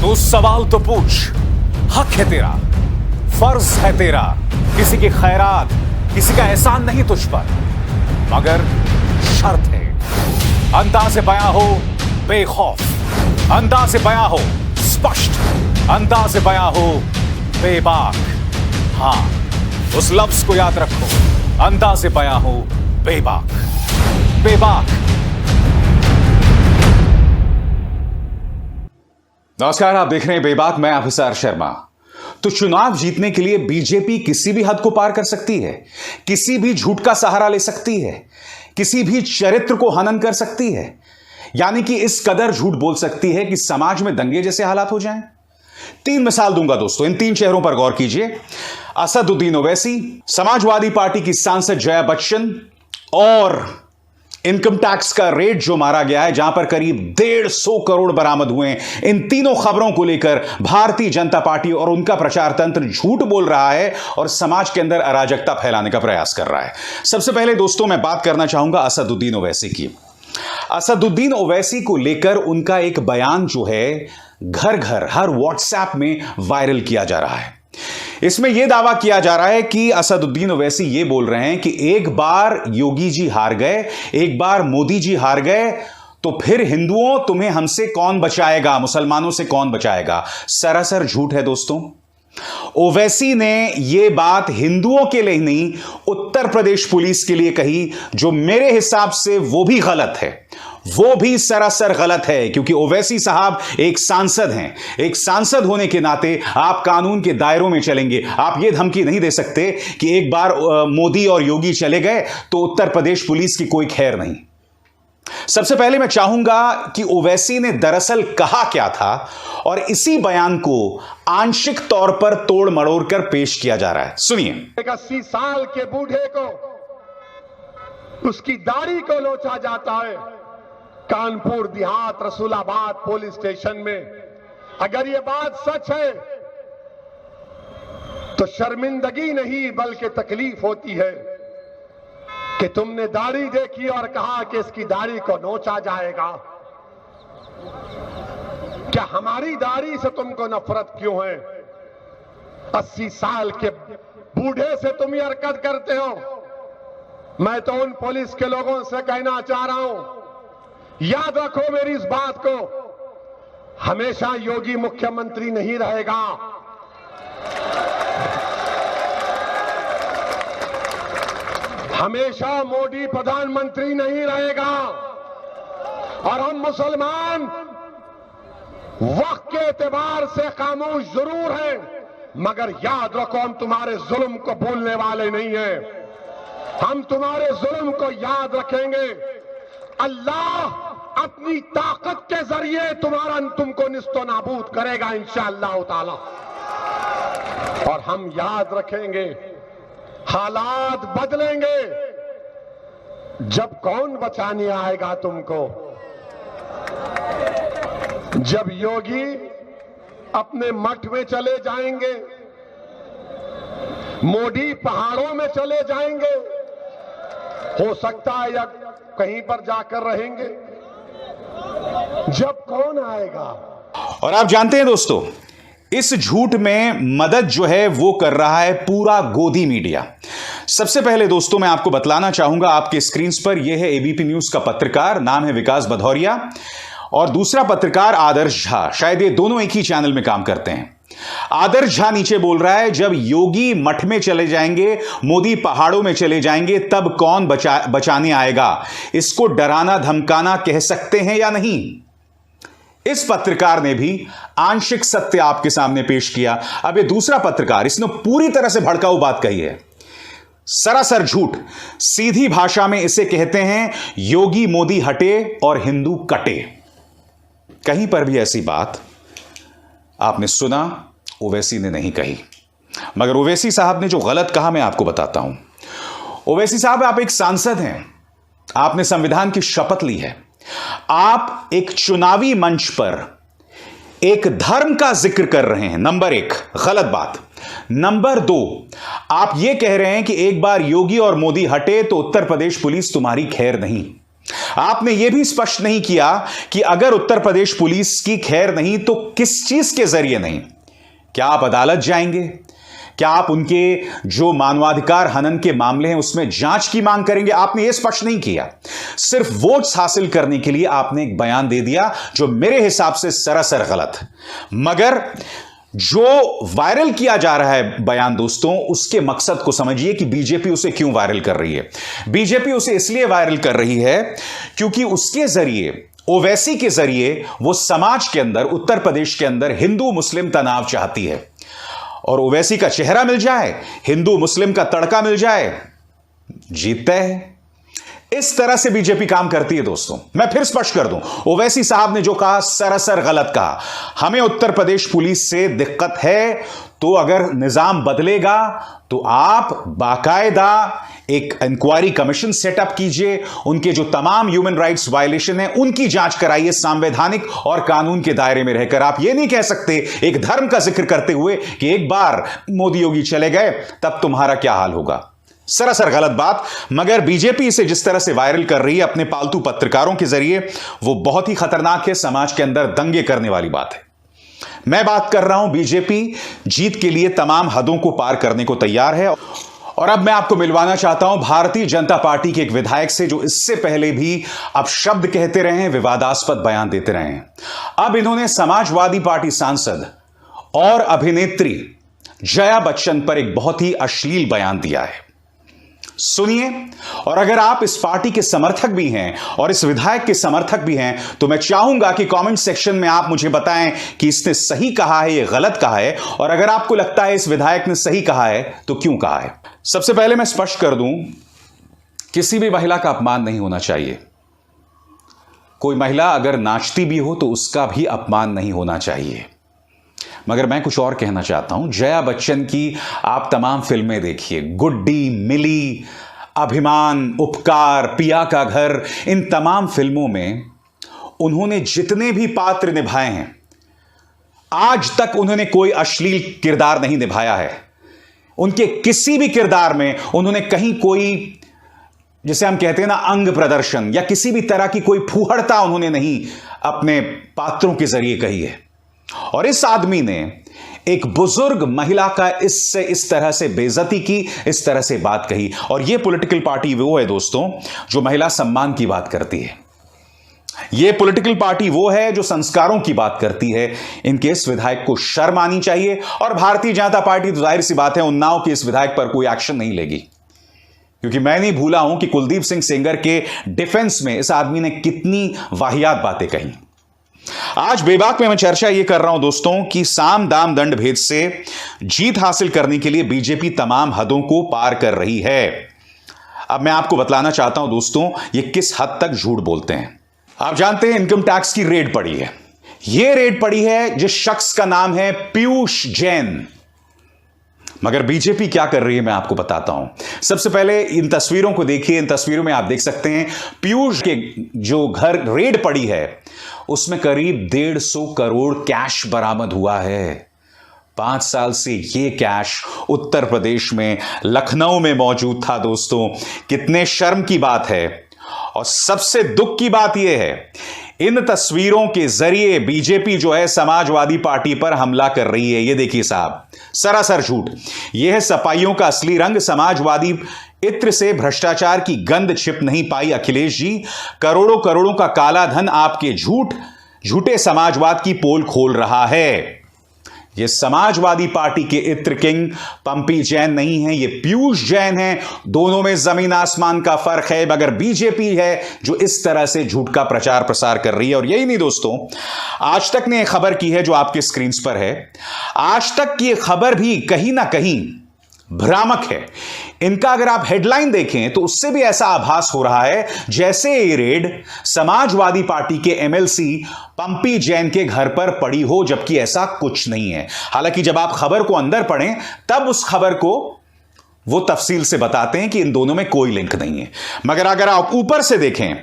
तू सवाल तो पूछ, हक है तेरा, फर्ज है तेरा, किसी की खैरात, किसी का एहसान नहीं तुझ पर, मगर शर्त है अंदाज़े बयां हो बेखौफ, अंदाज़े बयां हो स्पष्ट, अंदाज़े बयां हो बेबाक। हां, उस लफ्ज को याद रखो, अंदाज़े बयां हो बेबाक। बेबाक। नमस्कार, आप देख रहे हैं बेबाक, मैं अभिसार शर्मा। तो चुनाव जीतने के लिए बीजेपी किसी भी हद को पार कर सकती है, किसी भी झूठ का सहारा ले सकती है, किसी भी चरित्र को हनन कर सकती है, यानी कि इस कदर झूठ बोल सकती है कि समाज में दंगे जैसे हालात हो जाएं। 3 मिसाल दूंगा दोस्तों, इन 3 चेहरों पर गौर कीजिए। असदुद्दीन ओवैसी, समाजवादी पार्टी की सांसद जया बच्चन और इनकम टैक्स का रेट जो मारा गया है, जहां पर करीब 150 करोड़ बरामद हुए हैं। इन तीनों खबरों को लेकर भारतीय जनता पार्टी और उनका प्रचार तंत्र झूठ बोल रहा है और समाज के अंदर अराजकता फैलाने का प्रयास कर रहा है। सबसे पहले दोस्तों मैं बात करना चाहूंगा असदुद्दीन ओवैसी की। असदुद्दीन ओवैसी को लेकर उनका एक बयान जो है घर घर हर व्हाट्सएप में वायरल किया जा रहा है। इसमें यह दावा किया जा रहा है कि असदुद्दीन ओवैसी यह बोल रहे हैं कि एक बार योगी जी हार गए, एक बार मोदी जी हार गए, तो फिर हिंदुओं तुम्हें हमसे कौन बचाएगा, मुसलमानों से कौन बचाएगा। सरासर झूठ है दोस्तों। ओवैसी ने यह बात हिंदुओं के लिए नहीं, उत्तर प्रदेश पुलिस के लिए कही, जो मेरे हिसाब से वो भी गलत है, वो भी सरासर गलत है, क्योंकि ओवैसी साहब एक सांसद हैं। एक सांसद होने के नाते आप कानून के दायरों में चलेंगे। आप ये धमकी नहीं दे सकते कि एक बार मोदी और योगी चले गए तो उत्तर प्रदेश पुलिस की कोई खैर नहीं। सबसे पहले मैं चाहूंगा कि ओवैसी ने दरअसल कहा क्या था, और इसी बयान को आंशिक तौर पर तोड़ मड़ोड़ कर पेश किया जा रहा है। सुनिए। 80 साल के बूढ़े को उसकी दाढ़ी को नोचा जाता है कानपुर देहात रसूलाबाद पुलिस स्टेशन में। अगर ये बात सच है तो शर्मिंदगी नहीं बल्कि तकलीफ होती है कि तुमने दाढ़ी देखी और कहा कि इसकी दाढ़ी को नोचा जाएगा। क्या हमारी दाढ़ी से तुमको नफरत क्यों है? 80 साल के बूढ़े से तुम ये हरकत करते हो। मैं तो उन पुलिस के लोगों से कहना चाह रहा हूं, याद रखो मेरी इस बात को, हमेशा योगी मुख्यमंत्री नहीं रहेगा। हमेशा मोदी प्रधानमंत्री नहीं रहेगा। और हम मुसलमान वक्त के एतबार से खामोश जरूर हैं, मगर याद रखो हम तुम्हारे जुल्म को भूलने वाले नहीं हैं। हम तुम्हारे जुल्म को याद रखेंगे। अल्लाह अपनी ताकत के जरिए तुमको निस्तो नाबूद करेगा इंशाअल्लाह ताला। और हम याद रखेंगे, हालात बदलेंगे। जब कौन बचाने आएगा तुमको? जब योगी अपने मठ में चले जाएंगे, मोदी पहाड़ों में चले जाएंगे, हो सकता है या कहीं पर जाकर रहेंगे। जब कौन आएगा? और आप जानते हैं दोस्तों, इस झूठ में मदद जो है वो कर रहा है पूरा गोदी मीडिया। सबसे पहले दोस्तों मैं आपको बतलाना चाहूंगा, आपके स्क्रीन पर यह है एबीपी न्यूज का पत्रकार, नाम है विकास भदौरिया, और दूसरा पत्रकार आदर्श झा। शायद ये दोनों एक ही चैनल में काम करते हैं। आदर्श झा नीचे बोल रहा है, जब योगी मठ में चले जाएंगे, मोदी पहाड़ों में चले जाएंगे, तब कौन बचाने आएगा? इसको डराना धमकाना कह सकते हैं या नहीं? इस पत्रकार ने भी आंशिक सत्य आपके सामने पेश किया। अब ये दूसरा पत्रकार, इसने पूरी तरह से भड़काऊ बात कही है, सरासर झूठ। सीधी भाषा में इसे कहते हैं योगी मोदी हटे और हिंदू कटे। कहीं पर भी ऐसी बात आपने सुना ओवैसी ने नहीं कही। मगर ओवैसी साहब ने जो गलत कहा मैं आपको बताता हूं। ओवैसी साहब, आप एक सांसद हैं, आपने संविधान की शपथ ली है, आप एक चुनावी मंच पर एक धर्म का जिक्र कर रहे हैं। नंबर 1 गलत बात। नंबर 2, आप यह कह रहे हैं कि एक बार योगी और मोदी हटे तो उत्तर प्रदेश पुलिस तुम्हारी खैर नहीं। आपने यह भी स्पष्ट नहीं किया कि अगर उत्तर प्रदेश पुलिस की खैर नहीं तो किस चीज के जरिए नहीं। क्या आप अदालत जाएंगे? क्या आप उनके जो मानवाधिकार हनन के मामले हैं उसमें जांच की मांग करेंगे? आपने यह स्पष्ट नहीं किया। सिर्फ वोट्स हासिल करने के लिए आपने एक बयान दे दिया जो मेरे हिसाब से सरासर गलत है। मगर जो वायरल किया जा रहा है बयान दोस्तों, उसके मकसद को समझिए कि बीजेपी उसे क्यों वायरल कर रही है। बीजेपी उसे इसलिए वायरल कर रही है क्योंकि उसके जरिए, ओवैसी के जरिए, वो समाज के अंदर, उत्तर प्रदेश के अंदर हिंदू मुस्लिम तनाव चाहती है। और ओवैसी का चेहरा मिल जाए, हिंदू मुस्लिम का तड़का मिल जाए, जीतता है। इस तरह से बीजेपी काम करती है दोस्तों। मैं फिर स्पष्ट कर दूं, ओवैसी साहब ने जो कहा सरासर गलत कहा। हमें उत्तर प्रदेश पुलिस से दिक्कत है तो अगर निजाम बदलेगा तो आप बाकायदा एक इंक्वायरी कमीशन सेटअप कीजिए, उनके जो तमाम ह्यूमन राइट्स वायलेशन है उनकी जांच कराइए संवैधानिक और कानून के दायरे में रहकर। आप ये नहीं कह सकते एक धर्म का जिक्र करते हुए कि एक बार मोदी योगी चले गए तब तुम्हारा क्या हाल होगा। सरासर गलत बात। मगर बीजेपी इसे जिस तरह से वायरल कर रही है अपने पालतू पत्रकारों के जरिए, वो बहुत ही खतरनाक है, समाज के अंदर दंगे करने वाली बात है। मैं बात कर रहा हूं बीजेपी जीत के लिए तमाम हदों को पार करने को तैयार है। और अब मैं आपको मिलवाना चाहता हूं भारतीय जनता पार्टी के एक विधायक से जो इससे पहले भी अब शब्द कहते रहे हैं, विवादास्पद बयान देते रहे हैं। अब इन्होंने समाजवादी पार्टी सांसद और अभिनेत्री जया बच्चन पर एक बहुत ही अश्लील बयान दिया है। सुनिए, और अगर आप इस पार्टी के समर्थक भी हैं और इस विधायक के समर्थक भी हैं तो मैं चाहूंगा कि कमेंट सेक्शन में आप मुझे बताएं कि इसने सही कहा है या गलत कहा है, और अगर आपको लगता है इस विधायक ने सही कहा है तो क्यों कहा है। सबसे पहले मैं स्पष्ट कर दूं, किसी भी महिला का अपमान नहीं होना चाहिए। कोई महिला अगर नाचती भी हो तो उसका भी अपमान नहीं होना चाहिए। मगर मैं कुछ और कहना चाहता हूं। जया बच्चन की आप तमाम फिल्में देखिए, गुड्डी, मिली, अभिमान, उपकार, पिया का घर, इन तमाम फिल्मों में उन्होंने जितने भी पात्र निभाए हैं आज तक उन्होंने कोई अश्लील किरदार नहीं निभाया है। उनके किसी भी किरदार में उन्होंने कहीं कोई, जिसे हम कहते हैं ना, अंग प्रदर्शन या किसी भी तरह की कोई फूहड़ता उन्होंने नहीं अपने पात्रों के जरिए कही है। और इस आदमी ने एक बुजुर्ग महिला का इस तरह से बेइज्जती की, इस तरह से बात कही। और यह पॉलिटिकल पार्टी वो है दोस्तों जो महिला सम्मान की बात करती है। यह पॉलिटिकल पार्टी वो है जो संस्कारों की बात करती है। इनके इस विधायक को शर्म आनी चाहिए। और भारतीय जनता पार्टी तो जाहिर सी बात है उन्नाव के इस विधायक पर कोई एक्शन नहीं लेगी, क्योंकि मैं नहीं भूला हूं कि कुलदीप सिंह सेंगर के डिफेंस में इस आदमी ने कितनी वाहियात बातें कही। आज बेबाक में मैं चर्चा यह कर रहा हूं दोस्तों कि साम दाम दंड भेद से जीत हासिल करने के लिए बीजेपी तमाम हदों को पार कर रही है। अब मैं आपको बतलाना चाहता हूं दोस्तों ये किस हद तक झूठ बोलते हैं। आप जानते हैं इनकम टैक्स की रेड पड़ी है। यह रेड पड़ी है जिस शख्स का नाम है पीयूष जैन। मगर बीजेपी क्या कर रही है मैं आपको बताता हूं। सबसे पहले इन तस्वीरों को देखिए। इन तस्वीरों में आप देख सकते हैं पीयूष के जो घर रेड पड़ी है उसमें करीब 150 करोड़ कैश बरामद हुआ है। 5 साल से यह कैश उत्तर प्रदेश में लखनऊ में मौजूद था दोस्तों। कितने शर्म की बात है। और सबसे दुख की बात यह है इन तस्वीरों के जरिए बीजेपी जो है समाजवादी पार्टी पर हमला कर रही है। यह देखिए साहब, सरासर झूठ। यह है सपाइयों का असली रंग। समाजवादी इत्र से भ्रष्टाचार की गंध छिप नहीं पाई अखिलेश जी। करोड़ों करोड़ों का काला धन आपके झूठे समाजवाद की पोल खोल रहा है। यह समाजवादी पार्टी के इत्र किंग पंपी जैन नहीं है, यह पीयूष जैन है। दोनों में जमीन आसमान का फर्क है। मगर बीजेपी है जो इस तरह से झूठ का प्रचार प्रसार कर रही है। और यही नहीं दोस्तों, आज तक ने खबर की है जो आपके स्क्रीन पर है। आज तक की खबर भी कहीं ना कहीं भ्रामक है। इनका अगर आप हेडलाइन देखें तो उससे भी ऐसा आभास हो रहा है जैसे ये रेड समाजवादी पार्टी के एमएलसी पंपी जैन के घर पर पड़ी हो, जबकि ऐसा कुछ नहीं है। हालांकि जब आप खबर को अंदर पढ़ें तब उस खबर को वो तफसील से बताते हैं कि इन दोनों में कोई लिंक नहीं है। मगर अगर आप ऊपर से देखें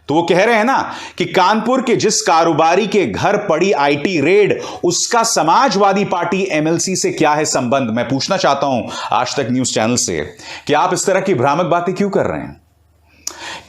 तो वो कह रहे हैं ना कि कानपुर के जिस कारोबारी के घर पड़ी आईटी रेड उसका समाजवादी पार्टी एमएलसी से क्या है संबंध। मैं पूछना चाहता हूं आज तक न्यूज चैनल से कि आप इस तरह की भ्रामक बातें क्यों कर रहे हैं।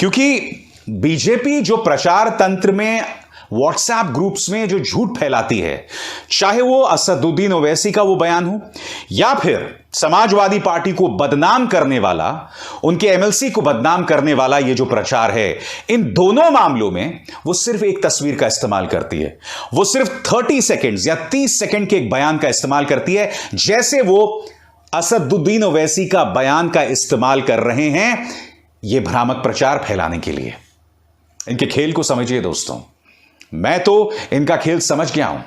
क्योंकि बीजेपी जो प्रचार तंत्र में व्हाट्सएप ग्रुप्स में जो झूठ फैलाती है, चाहे वो असदुद्दीन ओवैसी का वो बयान हो या फिर समाजवादी पार्टी को बदनाम करने वाला, उनके एमएलसी को बदनाम करने वाला ये जो प्रचार है, इन दोनों मामलों में वो सिर्फ एक तस्वीर का इस्तेमाल करती है। वो सिर्फ 30 सेकेंड्स या 30 सेकेंड के एक बयान का इस्तेमाल करती है, जैसे वो असदुद्दीन ओवैसी का बयान का इस्तेमाल कर रहे हैं ये भ्रामक प्रचार फैलाने के लिए। इनके खेल को समझिए दोस्तों। मैं तो इनका खेल समझ गया हूं,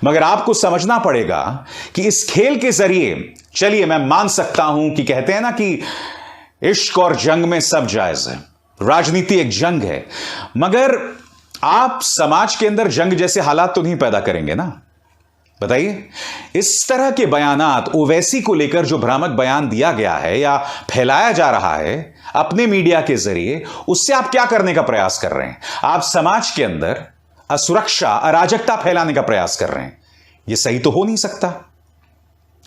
मगर आपको समझना पड़ेगा कि इस खेल के जरिए, चलिए मैं मान सकता हूं कि कहते हैं ना कि इश्क और जंग में सब जायज है, राजनीति एक जंग है, मगर आप समाज के अंदर जंग जैसे हालात तो नहीं पैदा करेंगे ना। बताइए, इस तरह के बयानात ओवैसी को लेकर जो भ्रामक बयान दिया गया है या फैलाया जा रहा है अपने मीडिया के जरिए, उससे आप क्या करने का प्रयास कर रहे हैं? आप समाज के अंदर असुरक्षा, अराजकता फैलाने का प्रयास कर रहे हैं। यह सही तो हो नहीं सकता।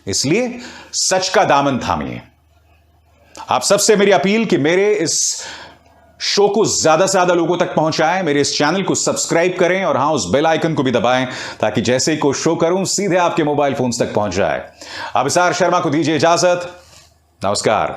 इसलिए सच का दामन थामिए। आप सबसे मेरी अपील कि मेरे इस शो को ज्यादा से ज्यादा लोगों तक पहुंचाएं, मेरे इस चैनल को सब्सक्राइब करें और हां, उस बेल आइकन को भी दबाएं ताकि जैसे ही कोई शो करूं सीधे आपके मोबाइल फोन्स तक पहुंच जाए। अभिसार शर्मा को दीजिए इजाजत। नमस्कार।